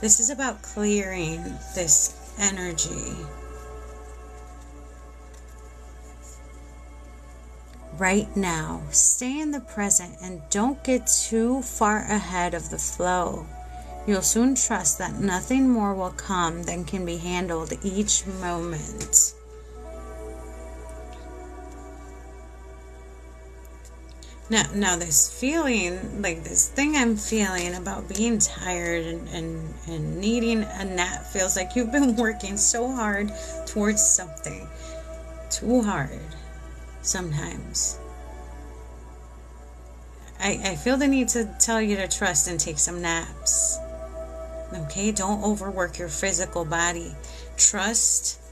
This is about clearing this energy. Right now, stay in the present and don't get too far ahead of the flow. You'll soon trust that nothing more will come than can be handled each moment. Now this feeling, like this thing I'm feeling about being tired and needing a nap, feels like you've been working so hard towards something. Too hard sometimes. I feel the need to tell you to trust and take some naps. Okay, don't overwork your physical body. Trust.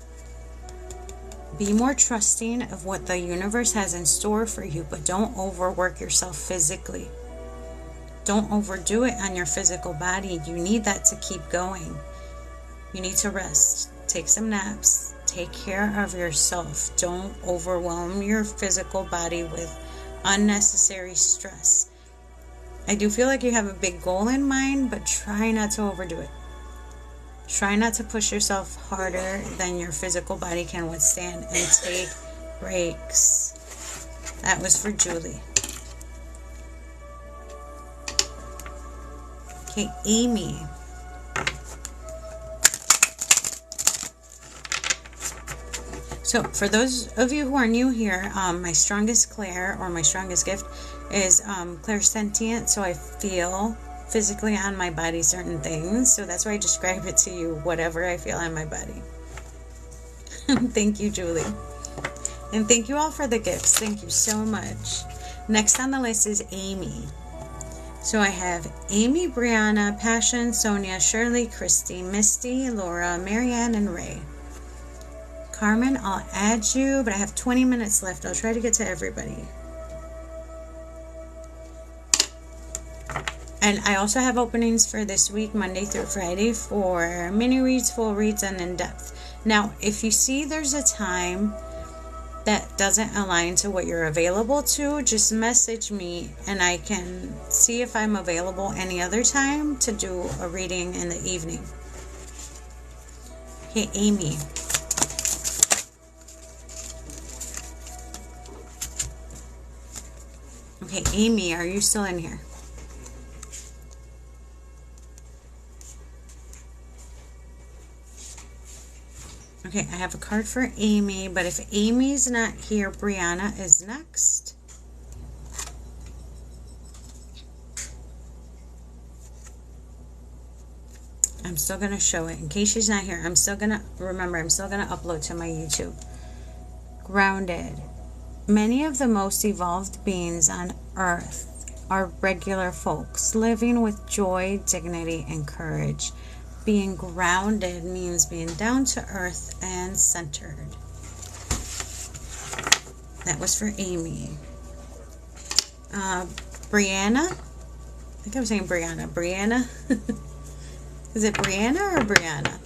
Be more trusting of what the universe has in store for you, but don't overwork yourself physically. Don't overdo it on your physical body. You need that to keep going. You need to rest. Take some naps. Take care of yourself. Don't overwhelm your physical body with unnecessary stress. I do feel like you have a big goal in mind, but try not to overdo it. Try not to push yourself harder than your physical body can withstand, and take breaks. That was for Julie. Okay, Amy. So for those of you who are new here, my strongest clair, or my strongest gift, is clairsentient. So I feel physically on my body certain things, so that's why I describe it to you, whatever I feel on my body. Thank you, Julie, and thank you all for the gifts. Thank you so much. Next on the list is Amy. So I have Amy, Brianna, Passion, Sonia, Shirley, Christy, Misty, Laura, Marianne, and Ray. Carmen, I'll add you, but I have 20 minutes left. I'll try to get to everybody. And I also have openings for this week, Monday through Friday, for mini reads, full reads, and in-depth. Now, if you see there's a time that doesn't align to what you're available to, just message me and I can see if I'm available any other time to do a reading in the evening. Okay, Amy. Okay, Amy, are you still in here? Okay, I have a card for Amy, but if Amy's not here, Brianna is next. I'm still going to show it. In case she's not here, I'm still going to upload to my YouTube. Grounded. Many of the most evolved beings on Earth are regular folks, living with joy, dignity, and courage. Being grounded means being down to earth and centered. That was for Amy. Brianna? I think I was saying Brianna. Brianna? Is it Brianna or Brianna?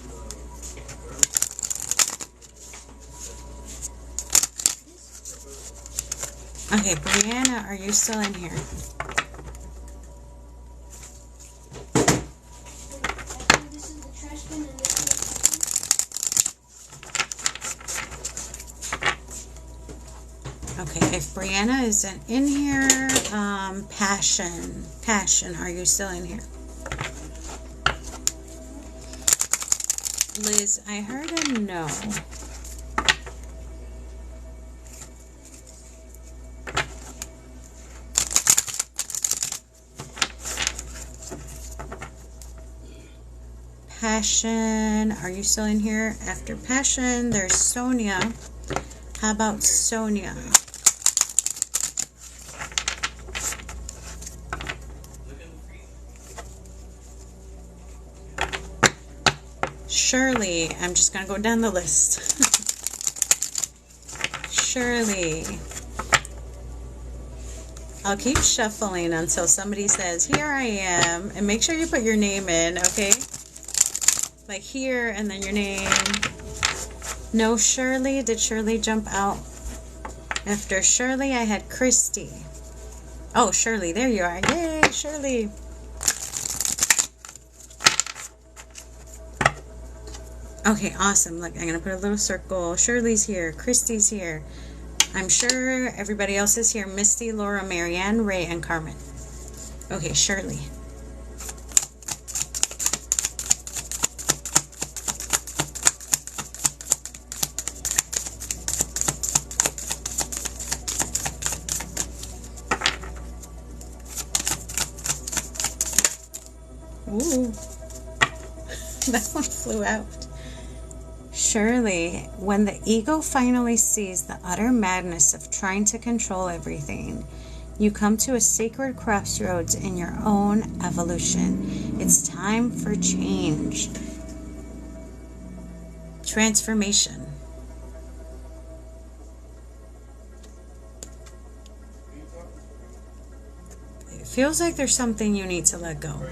Okay, Brianna, are you still in here? Okay, if Brianna isn't in here, Passion, are you still in here? Liz, I heard a no. Passion, are you still in here? After Passion, there's Sonia. How about Sonia? Shirley, I'm just going to go down the list. Shirley. I'll keep shuffling until somebody says, here I am. And make sure you put your name in, okay? Like here, and then your name. No Shirley. Did Shirley jump out? After Shirley, I had Christy. Oh, Shirley, there you are. Yay, Shirley. Okay, awesome. Look, I'm going to put a little circle. Shirley's here. Christy's here. I'm sure everybody else is here. Misty, Laura, Marianne, Ray, and Carmen. Okay, Shirley. Ooh. That one flew out. Shirley, when the ego finally sees the utter madness of trying to control everything, you come to a sacred crossroads in your own evolution. It's time for change. Transformation. It feels like there's something you need to let go.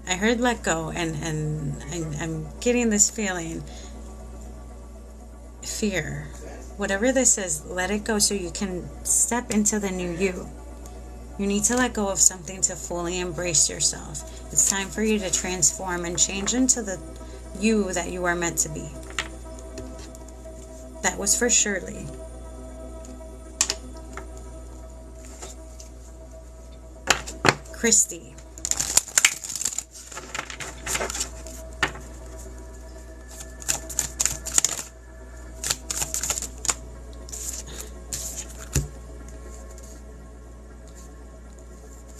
I heard let go, and I'm getting this feeling, fear. Whatever this is, let it go so you can step into the new you. You need to let go of something to fully embrace yourself. It's time for you to transform and change into the you that you are meant to be. That was for Shirley. Christy.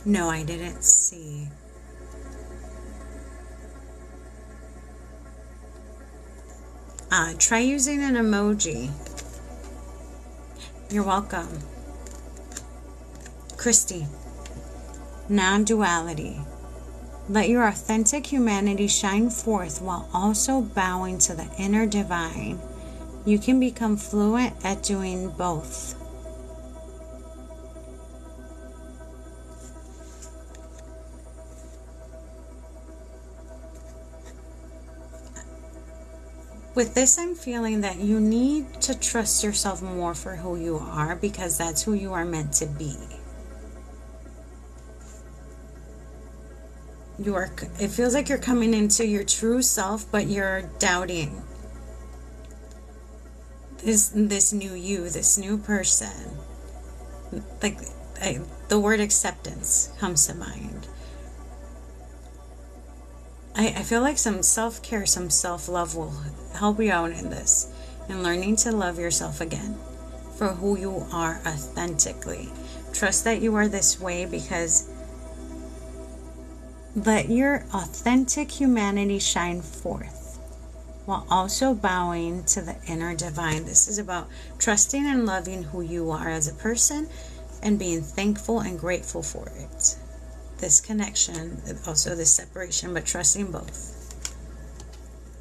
No, I didn't see. Try using an emoji. You're welcome. Christy. Non-duality. Let your authentic humanity shine forth while also bowing to the inner divine. You can become fluent at doing both. With this, I'm feeling that you need to trust yourself more for who you are, because that's who you are meant to be. It feels like you're coming into your true self, but you're doubting this new you, this new person. Like the word acceptance comes to mind. I feel like some self-care, some self-love will help you out in this, and learning to love yourself again for who you are authentically. Trust that you are this way, because let your authentic humanity shine forth while also bowing to the inner divine. This is about trusting and loving who you are as a person and being thankful and grateful for it. This connection, also this separation, but trusting both.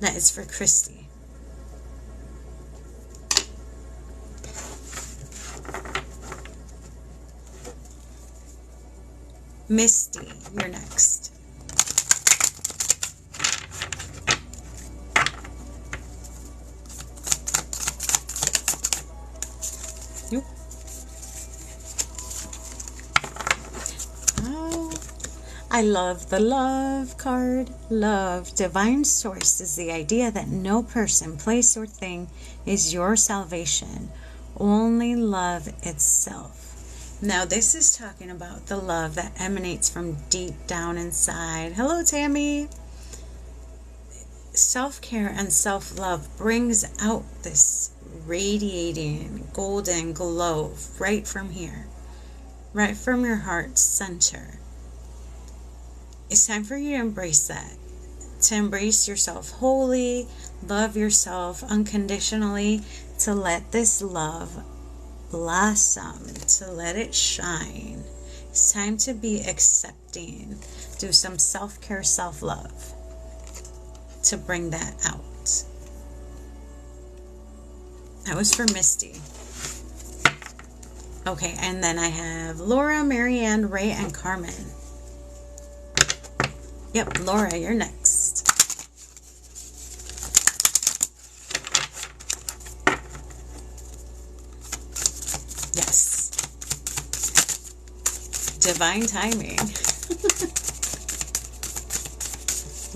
That is for Christy. Misty, you're next. I love the love card. Love. Divine source is the idea that no person, place, or thing is your salvation. Only love itself. Now, this is talking about the love that emanates from deep down inside. Hello, Tammy. Self-care and self-love brings out this radiating golden glow right from here, right from your heart center. It's time for you to embrace that, to embrace yourself wholly, love yourself unconditionally, to let this love blossom, to let it shine. It's time to be accepting. Do some self-care, self-love to bring that out. That was for Misty. Okay, and then I have Laura, Marianne, Ray, and Carmen. Yep, Laura, you're next. Yes. Divine timing.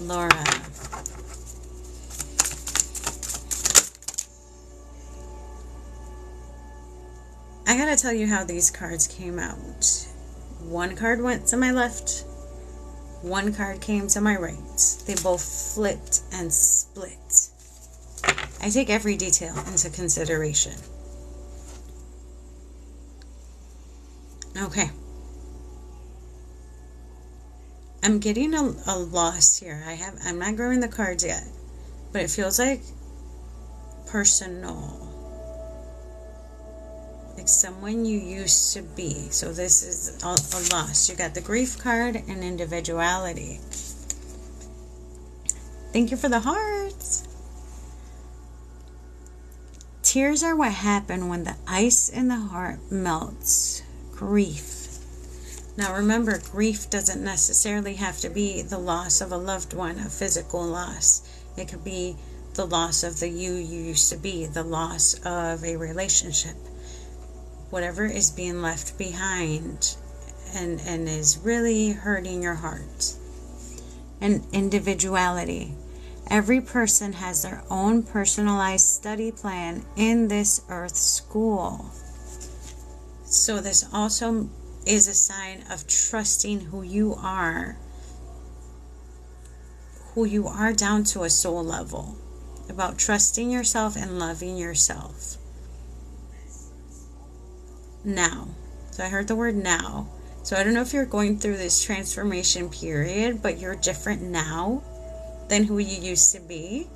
Laura. I gotta tell you how these cards came out. One card went to my left. One card came to my right. They both flipped and split. I take every detail into consideration. Okay. I'm getting a loss here. I'm not grabbing the cards yet, but it feels like personal. Like someone you used to be. So this is a loss. You got the grief card and individuality. Thank you for the hearts. Tears are what happen when the ice in the heart melts. Grief. Now remember, grief doesn't necessarily have to be the loss of a loved one, a physical loss. It could be the loss of the you used to be, the loss of a relationship. Whatever is being left behind and is really hurting your heart. And individuality. Every person has their own personalized study plan in this earth school. So this also is a sign of trusting who you are down to a soul level. About trusting yourself and loving yourself. Now. So I heard the word now. So I don't know if you're going through this transformation period, but you're different now than who you used to be.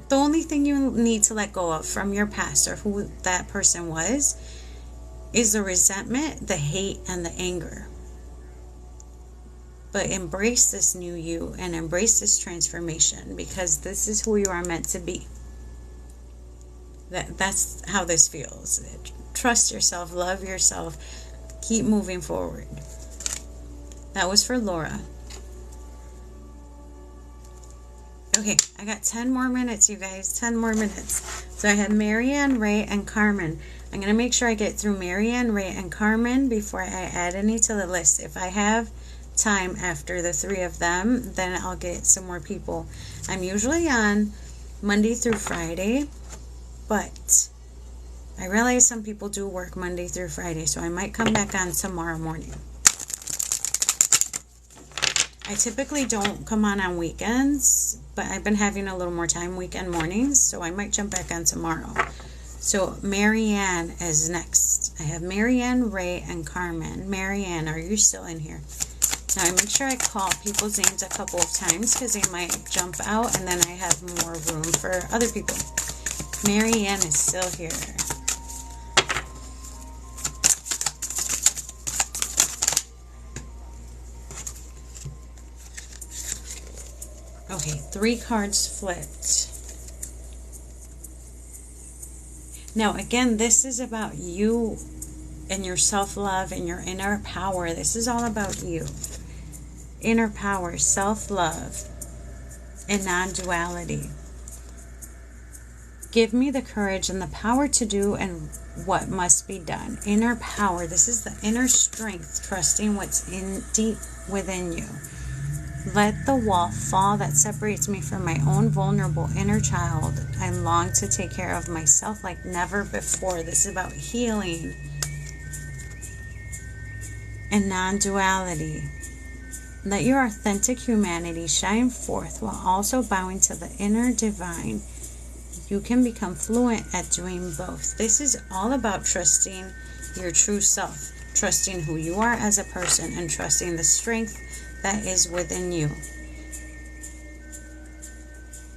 The only thing you need to let go of from your past or who that person was is the resentment, the hate, and the anger. But embrace this new you and embrace this transformation because this is who you are meant to be. That's how this feels. Trust yourself, love yourself, keep moving forward. That was for Laura. Okay, I got 10 more minutes, you guys. 10 more minutes. So I have Marianne, Ray, and Carmen. I'm going to make sure I get through Marianne, Ray, and Carmen before I add any to the list. If I have time after the three of them, then I'll get some more people. I'm usually on Monday through Friday, but I realize some people do work Monday through Friday, so I might come back on tomorrow morning. I typically don't come on weekends, but I've been having a little more time weekend mornings, so I might jump back on tomorrow. So Marianne is next. I have Marianne, Ray, and Carmen. Marianne, are you still in here? Now I make sure I call people's names a couple of times because they might jump out and then I have more room for other people. Marianne is still here. Okay, 3 cards flipped. Now, again, this is about you and your self-love and your inner power. This is all about you. Inner power, self-love, and non-duality. Give me the courage and the power to do and what must be done. Inner power. This is the inner strength, trusting what's in deep within you. Let the wall fall that separates me from my own vulnerable inner child. I long to take care of myself like never before. This is about healing and non-duality. Let your authentic humanity shine forth while also bowing to the inner divine. You can become fluent at doing both. This is all about trusting your true self, trusting who you are as a person, and trusting the strength that is within you.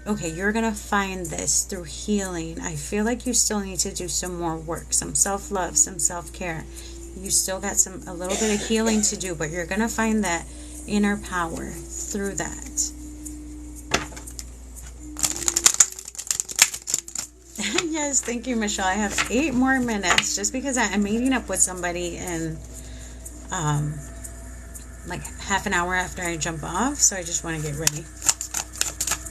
Okay, you're going to find this through healing. I feel like you still need to do some more work, some self-love, some self-care. You still got a little bit of healing to do, but you're going to find that inner power through that. Yes, thank you, Michelle. I have 8 more minutes just because I'm meeting up with somebody in like half an hour after I jump off, so I just want to get ready.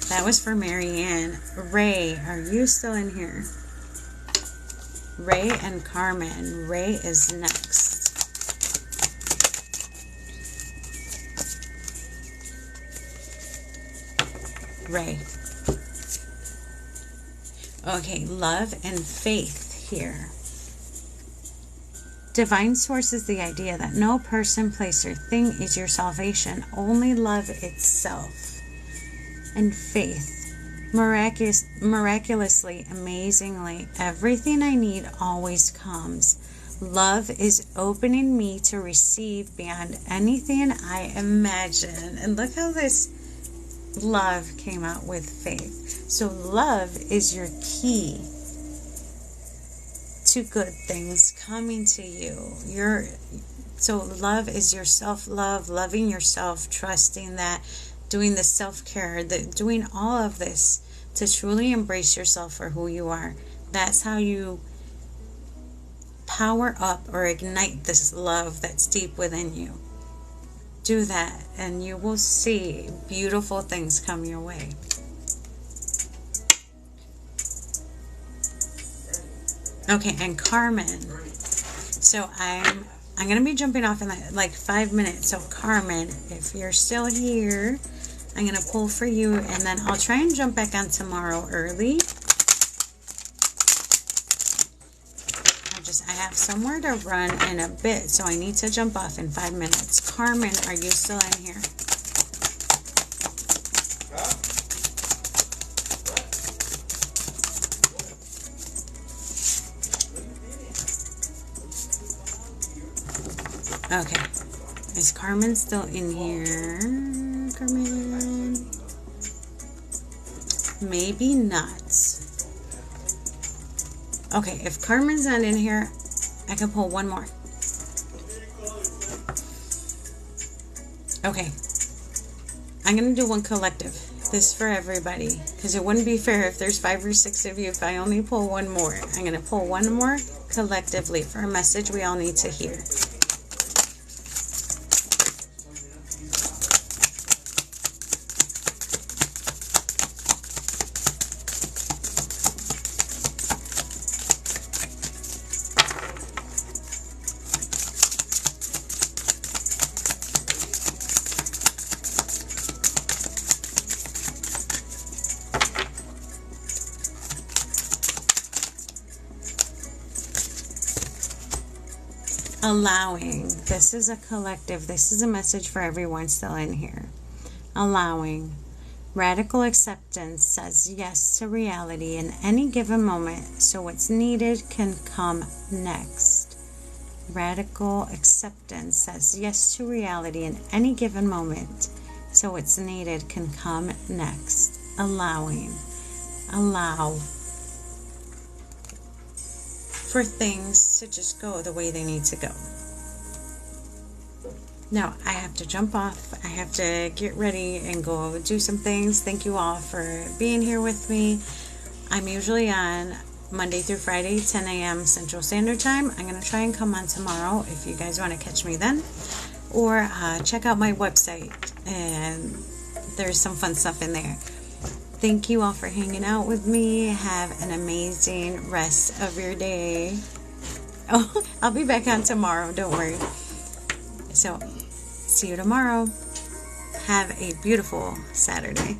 That was for Marianne. Ray, are you still in here? Ray and Carmen. Ray is next. Ray. Okay, love and faith here. Divine source is the idea that no person, place, or thing is your salvation, only love itself. And faith, miraculously, amazingly, everything I need always comes. Love is opening me to receive beyond anything I imagine. And look how this love came out with faith. So love is your key to good things coming to you. So love is your self-love, loving yourself, trusting that, doing the self-care, doing all of this to truly embrace yourself for who you are. That's how you power up or ignite this love that's deep within you. Do that and you will see beautiful things come your way. Okay, and Carmen. So I'm going to be jumping off in like 5 minutes. So Carmen, if you're still here, I'm going to pull for you, and then I'll try and jump back on tomorrow early. I have somewhere to run in a bit, so I need to jump off in 5 minutes. Carmen, are you still in here? Okay. Is Carmen still in here? Carmen? Maybe not. Okay, if Carmen's not in here, I can pull one more. Okay. I'm going to do one collective. This for everybody. Because it wouldn't be fair if there's 5 or 6 of you if I only pull one more. I'm going to pull one more collectively for a message we all need to hear. Allowing. This is a collective. This is a message for everyone still in here. Allowing. Radical acceptance says yes to reality in any given moment, so what's needed can come next. Radical acceptance says yes to reality in any given moment, so what's needed can come next. Allowing. Allow for things to just go the way they need to go. Now, I have to jump off. I have to get ready and go do some things. Thank you all for being here with me. I'm usually on Monday through Friday, 10 a.m. Central Standard Time. I'm going to try and come on tomorrow if you guys want to catch me then. Or check out my website, and there's some fun stuff in there. Thank you all for hanging out with me. Have an amazing rest of your day. Oh, I'll be back on tomorrow. Don't worry. So, see you tomorrow. Have a beautiful Saturday.